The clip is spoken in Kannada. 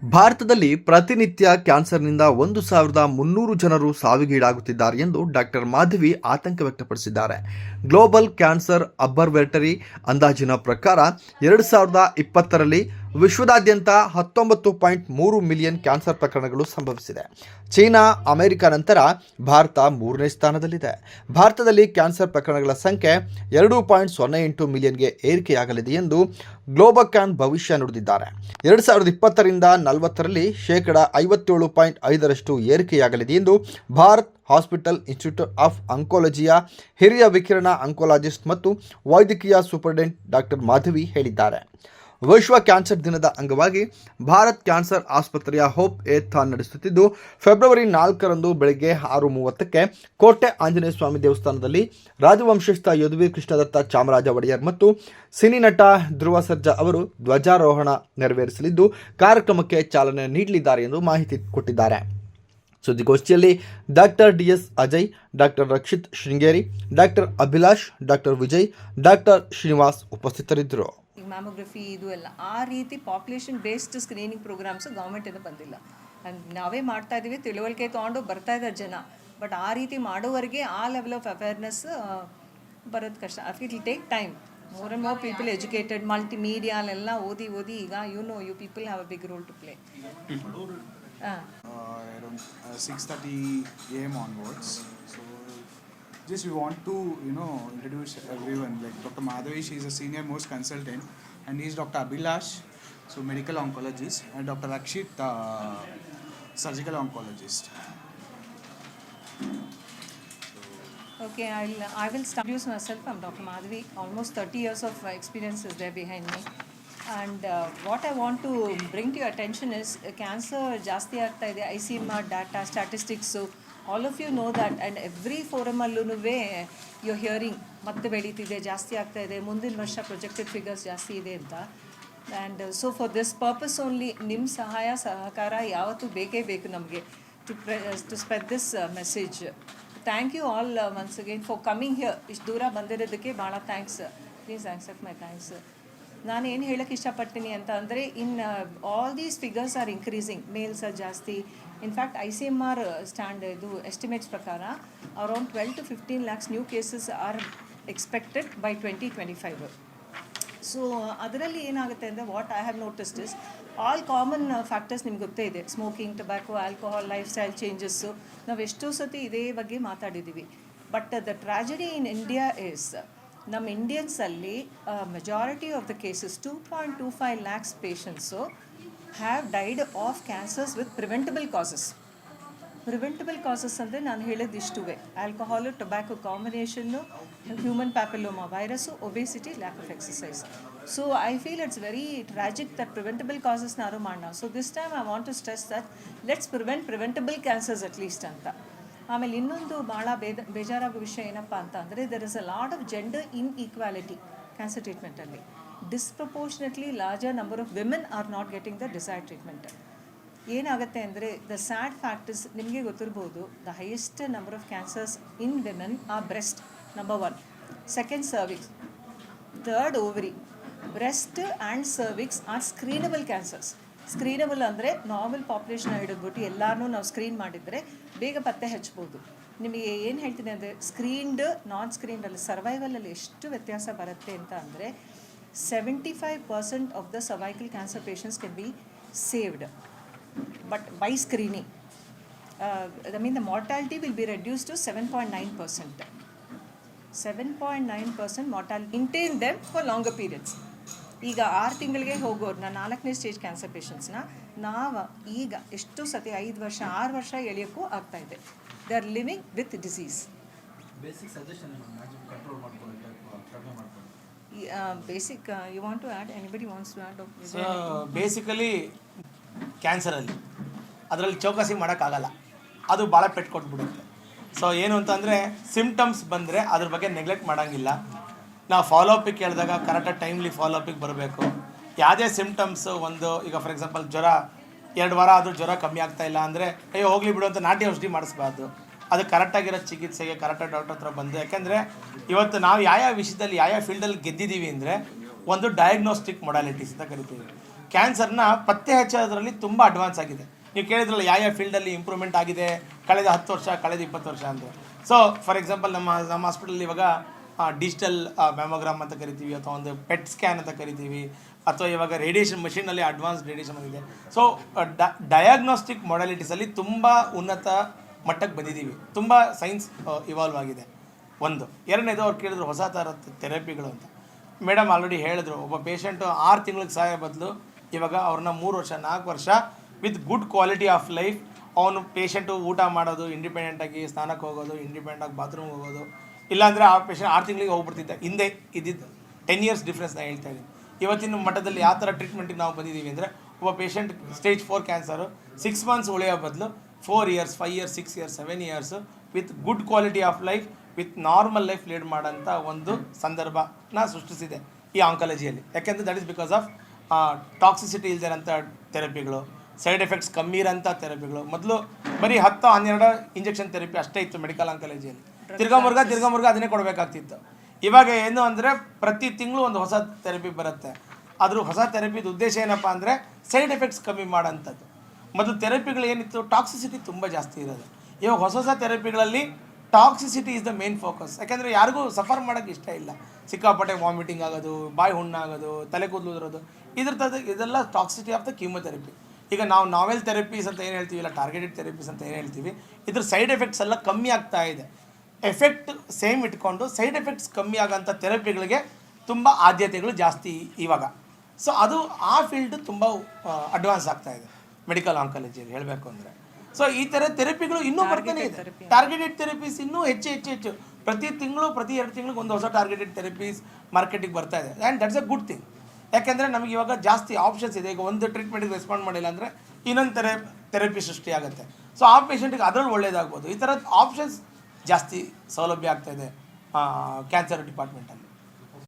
ಭಾರತದಲ್ಲಿ ಪ್ರತಿನಿತ್ಯ ಕ್ಯಾನ್ಸರ್ನಿಂದ 1,300 ಜನರು ಸಾವಿಗೀಡಾಗುತ್ತಿದ್ದಾರೆ ಎಂದು ಡಾಕ್ಟರ್ ಮಾಧವಿ ಆತಂಕ ವ್ಯಕ್ತಪಡಿಸಿದ್ದಾರೆ. ಗ್ಲೋಬಲ್ ಕ್ಯಾನ್ಸರ್ ಅಬ್ಸರ್ವೇಟರಿ ಅಂದಾಜಿನ ಪ್ರಕಾರ 2020ರಲ್ಲಿ ವಿಶ್ವದಾದ್ಯಂತ 19.3 ಮಿಲಿಯನ್ ಕ್ಯಾನ್ಸರ್ ಪ್ರಕರಣಗಳು ಸಂಭವಿಸಿದೆ. ಚೀನಾ, ಅಮೆರಿಕ ನಂತರ ಭಾರತ 3ನೇ ಸ್ಥಾನದಲ್ಲಿದೆ. ಭಾರತದಲ್ಲಿ ಕ್ಯಾನ್ಸರ್ ಪ್ರಕರಣಗಳ ಸಂಖ್ಯೆ 2.08 ಮಿಲಿಯನ್ಗೆ ಏರಿಕೆಯಾಗಲಿದೆ ಎಂದು ಗ್ಲೋಬಕ್ಯಾನ್ ಭವಿಷ್ಯ ನುಡಿದಿದ್ದಾರೆ. 2020ರಿಂದ 40ರಲ್ಲಿ 57.5% ಏರಿಕೆಯಾಗಲಿದೆ ಎಂದು ಭಾರತ್ ಹಾಸ್ಪಿಟಲ್ ಇನ್ಸ್ಟಿಟ್ಯೂಟ್ ಆಫ್ ಆಂಕಾಲಜಿಯ ಹಿರಿಯ ವಿಕಿರಣ ಆಂಕಾಲಜಿಸ್ಟ್ ಮತ್ತು ವೈದ್ಯಕೀಯ ಸೂಪರಿಂಟೆಂಡೆಂಟ್ ಡಾಕ್ಟರ್ ಮಾಧವಿ ಹೇಳಿದ್ದಾರೆ. ವಿಶ್ವ ಕ್ಯಾನ್ಸರ್ ದಿನದ ಅಂಗವಾಗಿ ಭಾರತ್ ಕ್ಯಾನ್ಸರ್ ಆಸ್ಪತ್ರೆಯ ಹೋಪ್ ಥಾನ್ ನಡೆಸುತ್ತಿದ್ದು, ಫೆಬ್ರವರಿ 4ರಂದು ಬೆಳಗ್ಗೆ 6:30ಕ್ಕೆ ಕೋಟೆ ಆಂಜನೇಯ ಸ್ವಾಮಿ ದೇವಸ್ಥಾನದಲ್ಲಿ ರಾಜವಂಶಸ್ಥ ಯದುವೀರ್ ಕೃಷ್ಣದತ್ತ ಚಾಮರಾಜ ಒಡೆಯರ್ ಮತ್ತು ಸಿನಿ ನಟ ಧ್ರುವ ಸರ್ಜಾ ಅವರು ಧ್ವಜಾರೋಹಣ ನೆರವೇರಿಸಲಿದ್ದು, ಕಾರ್ಯಕ್ರಮಕ್ಕೆ ಚಾಲನೆ ನೀಡಲಿದ್ದಾರೆ ಎಂದು ಮಾಹಿತಿ ಕೊಟ್ಟಿದ್ದಾರೆ. ಸುದ್ದಿಗೋಷ್ಠಿಯಲ್ಲಿ doctor DS Ajay, doctor Rakshit Sringeri, doctor Abhilash, doctor Vijay, doctor Srinivas ಉಪಸ್ಥಿತರಿದ್ದರು. ಮ್ಯಾಮೋಗ್ರಫಿ ಇದು ಎಲ್ಲ ಆ ರೀತಿ ಪಾಪ್ಯುಲೇಷನ್ ಬೇಸ್ಡ್ ಸ್ಕ್ರೀನಿಂಗ್ ಪ್ರೋಗ್ರಾಮ್ಸ್ ಗೌರ್ಮೆಂಟಿಂದ ಬಂದಿಲ್ಲ. ನಾವೇ ಮಾಡ್ತಾ ಇದ್ದೀವಿ, ತಿಳುವಳಿಕೆ ತೊಗೊಂಡು ಬರ್ತಾ ಇದ್ದಾರೆ ಜನ. ಬಟ್ ಆ ರೀತಿ ಮಾಡೋವರೆಗೆ ಆ ಲೆವೆಲ್ ಆಫ್ ಅವೇರ್ನೆಸ್ ಬರೋದು ಕಷ್ಟ. It will take time. More and more people educated, multimedia ಅಲ್ಲೆಲ್ಲ ಓದಿ ಈಗ you people have a big role to play. Around 6:30 a.m. onwards. So just we want to introduce everyone. Like Dr. Madhavi, she is a senior most consultant, and he is Dr. Abhilash, so medical oncologist, and Dr. Rakshit, surgical oncologist. Okay, I will introduce myself. I'm Dr. Madhavi. Almost 30 years of experience is there behind me. And what I want to bring to your attention is cancer ಜಾಸ್ತಿ ಆಗ್ತಾ ಇದೆ. ICMR data, statistics, all of you know that, and every forum ಅಲ್ಲೂ you're hearing ಮತ್ತೆ ಬೆಳೀತಿದೆ, ಜಾಸ್ತಿ ಆಗ್ತಾ ಇದೆ, ಮುಂದಿನ ವರ್ಷ ಪ್ರೊಜೆಕ್ಟೆಡ್ ಫಿಗರ್ಸ್ ಜಾಸ್ತಿ ಇದೆ ಅಂತ. And so for this purpose only ನಿಮ್ಮ ಸಹಕಾರ ಯಾವತ್ತೂ ಬೇಕೇ ಬೇಕು ನಮಗೆ to spread this message. Thank you all once again for coming here. ಇಷ್ಟು ದೂರ ಬಂದಿರೋದಕ್ಕೆ ಭಾಳ thanks. Please accept my thanks. ನಾನು ಏನು ಹೇಳೋಕ್ಕೆ ಇಷ್ಟಪಡ್ತೀನಿ ಅಂತ ಅಂದರೆ, all these figures are increasing. Males ಜಾಸ್ತಿ. ಇನ್ಫ್ಯಾಕ್ಟ್ ICMR ಇದು ಎಸ್ಟಿಮೇಟ್ಸ್ ಪ್ರಕಾರ around 12 to 15 lakhs new cases are expected by 2025. So ಅದರಲ್ಲಿ ಏನಾಗುತ್ತೆ ಅಂದರೆ, what I have noticed is all common factors ನಿಮ್ಗೆ ಗೊತ್ತೇ ಇದೆ. Smoking, tobacco, alcohol, lifestyle changes. ನಾವು ಎಷ್ಟೋ ಸತಿ ಇದೇ ಬಗ್ಗೆ ಮಾತಾಡಿದ್ದೀವಿ. But the tragedy in India is, ನಮ್ಮ ಇಂಡಿಯನ್ಸಲ್ಲಿ majority of the cases 2.25 lakhs patients have died of cancers with preventable causes. Preventable causes ಅಂದರೆ ನಾನು ಹೇಳಿದ್ದು ಇಷ್ಟುವೆ: alcohol, tobacco combination, human papilloma virus, obesity, lack of exercise. So I feel it's very tragic that preventable ಕಾಸಸ್ನಾರು ಮಾಡೋಣ. So this time I want to stress that let's preventable cancers at least ಅಂತ. ಆಮೇಲೆ ಇನ್ನೊಂದು ಭಾಳ ಬೇಜಾರಾಗೋ ವಿಷಯ ಏನಪ್ಪ ಅಂತ ಅಂದರೆ, there is a lot of gender inequality cancer ಟ್ರೀಟ್ಮೆಂಟಲ್ಲಿ. Disproportionately larger number of women are not getting the desired treatment. ಏನಾಗುತ್ತೆ ಅಂದರೆ, ದ ಸ್ಯಾಡ್ ಫ್ಯಾಕ್ಟ್ ಇಸ್, ನಿಮಗೆ ಗೊತ್ತಿರ್ಬೋದು, the highest number of cancers in women are breast, number 1. Second cervix, third ovary. Breast and cervix are ಸ್ಕ್ರೀನಬಲ್ cancers. ಸ್ಕ್ರೀನಬಲ್ ಅಂದರೆ ನಾರ್ಮಲ್ ಪಾಪ್ಯುಲೇಷನ್ ಹಿಡಿದ್ಬಿಟ್ಟು ಎಲ್ಲರೂ ನಾವು ಸ್ಕ್ರೀನ್ ಮಾಡಿದರೆ ಬೇಗ ಪತ್ತೆ ಹಚ್ಬೋದು. ನಿಮಗೆ ಏನು ಹೇಳ್ತೀನಿ ಅಂದರೆ, ಸ್ಕ್ರೀನ್ಡ್ ನಾನ್ ಸ್ಕ್ರೀನ್ಡಲ್ಲಿ ಸರ್ವೈವಲಲ್ಲಿ ಎಷ್ಟು ವ್ಯತ್ಯಾಸ ಬರುತ್ತೆ ಅಂತ ಅಂದರೆ, 75% of the cervical cancer patients can be saved but by screening. I mean the mortality will be reduce to 7.9%. 7.9% mortality. Maintain them for longer periods. ಈಗ 6 ತಿಂಗಳಿಗೆ ಹೋಗೋರನ್ನ, 4ನೇ ಸ್ಟೇಜ್ ಕ್ಯಾನ್ಸರ್ ಪೇಷಂಟ್ಸ್ನ ನಾವು ಈಗ ಎಷ್ಟು ಸತಿ 5 ವರ್ಷ 6 ವರ್ಷ ಎಳೆಯೋಕ್ಕೂ ಆಗ್ತಾಯಿದೆ. They are living with disease. Basic suggestion control ಮಾಡ್ಕೊಳ್ಳೋಕೆ basic you want to add? Anybody wants to add? So basically ಕ್ಯಾನ್ಸರಲ್ಲಿ ಅದರಲ್ಲಿ ಚೌಕಾಸಿ ಮಾಡೋಕ್ಕಾಗಲ್ಲ, ಅದು ಭಾಳ ಪೆಟ್ಟು ಕೊಟ್ಬಿಡುತ್ತೆ. ಸೊ ಏನು ಅಂತಂದರೆ, ಸಿಮ್ಟಮ್ಸ್ ಬಂದರೆ ಅದ್ರ ಬಗ್ಗೆ ನೆಗ್ಲೆಕ್ಟ್ ಮಾಡೋಂಗಿಲ್ಲ. ನಾವು ಫಾಲೋಅಪಿಗೆ ಕೇಳಿದಾಗ ಕರೆಕ್ಟಾಗಿ ಟೈಮ್ಲಿ ಫಾಲೋಅಪಿಗೆ ಬರಬೇಕು. ಯಾವುದೇ ಸಿಮ್ಟಮ್ಸು, ಈಗ ಫಾರ್ ಎಕ್ಸಾಂಪಲ್ ಜ್ವರ 2 ವಾರ ಆದರೂ ಜ್ವರ ಕಮ್ಮಿ ಆಗ್ತಾಯಿಲ್ಲ ಅಂದರೆ, ಅಯ್ಯೋ ಹೋಗಲಿ ಬಿಡು ಅಂತ ನಾಟಿ ಔಷಧಿ ಮಾಡಿಸ್ಬಾರ್ದು. ಅದು ಕರೆಕ್ಟಾಗಿರೋ ಚಿಕಿತ್ಸೆಗೆ ಕರೆಕ್ಟಾಗಿ ಡಾಕ್ಟರ್ ಹತ್ರ ಬಂದು, ಯಾಕೆಂದರೆ ಇವತ್ತು ನಾವು ಯಾವ ವಿಷಯದಲ್ಲಿ ಯಾವ ಫೀಲ್ಡಲ್ಲಿ ಗೆದ್ದಿದ್ದೀವಿ ಅಂದರೆ, ಒಂದು ಡಯಾಗ್ನೋಸ್ಟಿಕ್ ಮೊಡಾಲಿಟೀಸ್ ಅಂತ ಕರಿತೀವಿ. ಕ್ಯಾನ್ಸರ್ನ ಪತ್ತೆ ಹಚ್ಚೋದ್ರಲ್ಲಿ ತುಂಬ ಅಡ್ವಾನ್ಸ್ ಆಗಿದೆ. ನೀವು ಕೇಳಿದ್ರಲ್ಲ ಯಾವ ಫೀಲ್ಡಲ್ಲಿ ಇಂಪ್ರೂವ್ಮೆಂಟ್ ಆಗಿದೆ ಕಳೆದ 10 ವರ್ಷ ಕಳೆದ 20 ವರ್ಷ ಅಂದರೆ. ಸೊ ಫಾರ್ ಎಕ್ಸಾಂಪಲ್ ನಮ್ಮ ಹಾಸ್ಪಿಟಲ್ ಇವಾಗ ಡಿಜಿಟಲ್ ಮ್ಯಾಮೋಗ್ರಾಮ್ ಅಂತ ಕರಿತೀವಿ, ಅಥವಾ ಒಂದು ಪೆಟ್ ಸ್ಕ್ಯಾನ್ ಅಂತ ಕರಿತೀವಿ, ಅಥವಾ ಇವಾಗ ರೇಡಿಯೇಷನ್ ಮಷೀನಲ್ಲಿ ಅಡ್ವಾನ್ಸ್ ರೇಡಿಯೇಷನ್ ಬಂದಿದೆ. ಸೊ ಡಯಾಗ್ನೋಸ್ಟಿಕ್ ಮೊಡಾಲಿಟೀಸಲ್ಲಿ ತುಂಬ ಉನ್ನತ ಮಟ್ಟಕ್ಕೆ ಬಂದಿದ್ದೀವಿ, ತುಂಬ ಸೈನ್ಸ್ ಇವಾಲ್ವ್ ಆಗಿದೆ. ಒಂದು ಎರಡನೇದು ಅವ್ರು ಕೇಳಿದ್ರು ಹೊಸ ಥರದ ಥೆರಪಿಗಳು ಅಂತ. ಮೇಡಮ್ ಆಲ್ರೆಡಿ ಹೇಳಿದ್ರು, ಒಬ್ಬ ಪೇಷಂಟು 6 ತಿಂಗಳಿಗೆ ಸಾಯೋ ಬದಲು ಇವಾಗ ಅವ್ರನ್ನ 3 ವರ್ಷ 4 ವರ್ಷ with good quality of life, ಅವನು ಪೇಷಂಟು ಊಟ ಮಾಡೋದು ಇಂಡಿಪೆಂಡೆಂಟಾಗಿ, ಸ್ನಾನಕ್ಕೆ ಹೋಗೋದು ಇಂಡಿಪೆಂಡೆಂಟಾಗಿ, ಬಾತ್ರೂಮ್ಗೆ ಹೋಗೋದು, ಇಲ್ಲಾಂದರೆ ಆ ಪೇಷಂಟ್ 6 ತಿಂಗಳಿಗೆ ಹೋಗ್ಬಿಡ್ತಿದ್ದೆ. ಹಿಂದೆ ಇದ್ದಿದ್ದು 10 years ಡಿಫ್ರೆನ್ಸ್ ನಾನು ಹೇಳ್ತಾ ಇದ್ದೀನಿ. ಇವತ್ತಿನ ಮಟ್ಟದಲ್ಲಿ ಯಾವ ಥರ ಟ್ರೀಟ್ಮೆಂಟಿಗೆ ನಾವು ಬಂದಿದ್ದೀವಿ ಅಂದರೆ, ಒಬ್ಬ ಪೇಷಂಟ್ ಸ್ಟೇಜ್ 4 ಕ್ಯಾನ್ಸರು 6 months ಉಳಿಯೋ ಬದಲು 4 years 5 years 6 years 7 years with good quality of life with normal life lead ಮಾಡೋಂಥ ಒಂದು ಸಂದರ್ಭನ ಸೃಷ್ಟಿಸಿದೆ ಈ ಆಂಕಾಲಜಿಯಲ್ಲಿ. ಯಾಕೆಂದರೆ that is because of toxicity ಇಲ್ದಿರೋಂಥ ಥೆರಪಿಗಳು, ಸೈಡ್ ಎಫೆಕ್ಟ್ಸ್ ಕಮ್ಮಿ ಇರೋಂಥ ಥೆರಪಿಗಳು. ಮೊದಲು ಬರೀ 10-12 ಇಂಜೆಕ್ಷನ್ ಥೆರಪಿ ಅಷ್ಟೇ ಇತ್ತು ಮೆಡಿಕಲ್ ಆಂಕಾಲಜಿಯಲ್ಲಿ. ತಿರ್ಗಾಮುರ್ಗ ಅದನ್ನೇ ಕೊಡಬೇಕಾಗ್ತಿತ್ತು. ಇವಾಗ ಏನು ಅಂದರೆ ಪ್ರತಿ ತಿಂಗಳು ಒಂದು ಹೊಸ ಥೆರಪಿ ಬರುತ್ತೆ. ಆದರೂ ಹೊಸ ಥೆರಪಿದು ಉದ್ದೇಶ ಏನಪ್ಪ ಅಂದರೆ ಸೈಡ್ ಎಫೆಕ್ಟ್ಸ್ ಕಮ್ಮಿ ಮಾಡೋಂಥದ್ದು. ಮೊದಲು ಥೆರಪಿಗಳು ಏನಿತ್ತು, ಟಾಕ್ಸಿಸಿಟಿ ತುಂಬ ಜಾಸ್ತಿ ಇರೋದು. ಇವಾಗ ಹೊಸ ಥೆರಪಿಗಳಲ್ಲಿ toxicity is the main focus. ಯಾಕೆಂದರೆ ಯಾರಿಗೂ ಸಫರ್ ಮಾಡೋಕ್ಕೆ ಇಷ್ಟ ಇಲ್ಲ. ಸಿಕ್ಕಾಪಟ್ಟೆ ವಾಮಿಟಿಂಗ್ ಆಗೋದು, ಬಾಯಿ ಹುಣ್ಣಾಗೋದು, ತಲೆ ಕೂದಲು ಉದುರೋದು, ಇದೆಲ್ಲ ಟಾಕ್ಸಿಸಿಟಿ ಆಫ್ ದ ಕೀಮೊಥೆರಪಿ. ಈಗ ನಾವು ನಾವೆಲ್ ಥೆರಪೀಸ್ ಅಂತ ಏನು ಹೇಳ್ತೀವಿ, ಇಲ್ಲ ಟಾರ್ಗೆಟೆಡ್ ಥೆರಪೀಸ್ ಅಂತ ಏನು ಹೇಳ್ತೀವಿ, ಇದ್ರ ಸೈಡ್ ಎಫೆಕ್ಟ್ಸ್ ಎಲ್ಲ ಕಮ್ಮಿ ಆಗ್ತಾ ಇದೆ. ಎಫೆಕ್ಟ್ ಸೇಮ್ ಇಟ್ಕೊಂಡು ಸೈಡ್ ಎಫೆಕ್ಟ್ಸ್ ಕಮ್ಮಿ ಆಗೋಂಥ ಥೆರಪಿಗಳಿಗೆ ತುಂಬ ಆದ್ಯತೆಗಳು ಜಾಸ್ತಿ ಇವಾಗ. ಸೊ ಅದು ಆ ಫೀಲ್ಡ್ ತುಂಬ ಅಡ್ವಾನ್ಸ್ ಆಗ್ತಾ ಇದೆ ಮೆಡಿಕಲ್ ಆಂಕಾಲಜಿಯಲ್ಲಿ ಹೇಳಬೇಕು ಅಂದರೆ. ಸೊ ಈ ಥರ ಥೆರಪಿಗಳು ಇನ್ನೂ ಬರ್ತಾನೆ ಇದೆ. ಟಾರ್ಗೆಟೆಡ್ ಥೆರಪೀಸ್ ಇನ್ನೂ ಹೆಚ್ಚು ಪ್ರತಿ ತಿಂಗಳು ಪ್ರತಿ 2 ತಿಂಗಳಿಗೆ ಒಂದು ಹೊಸ ಟಾರ್ಗೆಟೆಡ್ ಥೆರಪೀಸ್ ಮಾರ್ಕೆಟಿಗೆ ಬರ್ತಾ ಇದೆ. And that's a good thing. ಯಾಕೆಂದರೆ ನಮಗೆ ಇವಾಗ ಜಾಸ್ತಿ ಆಪ್ಷನ್ಸ್ ಇದೆ. ಈಗ ಒಂದು ಟ್ರೀಟ್ಮೆಂಟಿಗೆ ರೆಸ್ಪಾಂಡ್ ಮಾಡಿಲ್ಲ ಅಂದರೆ ಇನ್ನೊಂದು ಥೆರಪಿ ಸೃಷ್ಟಿ ಆಗುತ್ತೆ. ಸೊ ಆ ಪೇಷಂಟಿಗೆ ಅದರಲ್ಲಿ ಒಳ್ಳೇದಾಗ್ಬೋದು. ಈ ಥರದ ಆಪ್ಷನ್ಸ್ ಜಾಸ್ತಿ ಸೌಲಭ್ಯ ಆಗ್ತಾಯಿದೆ ಕ್ಯಾನ್ಸರ್ ಡಿಪಾರ್ಟ್ಮೆಂಟಲ್ಲಿ.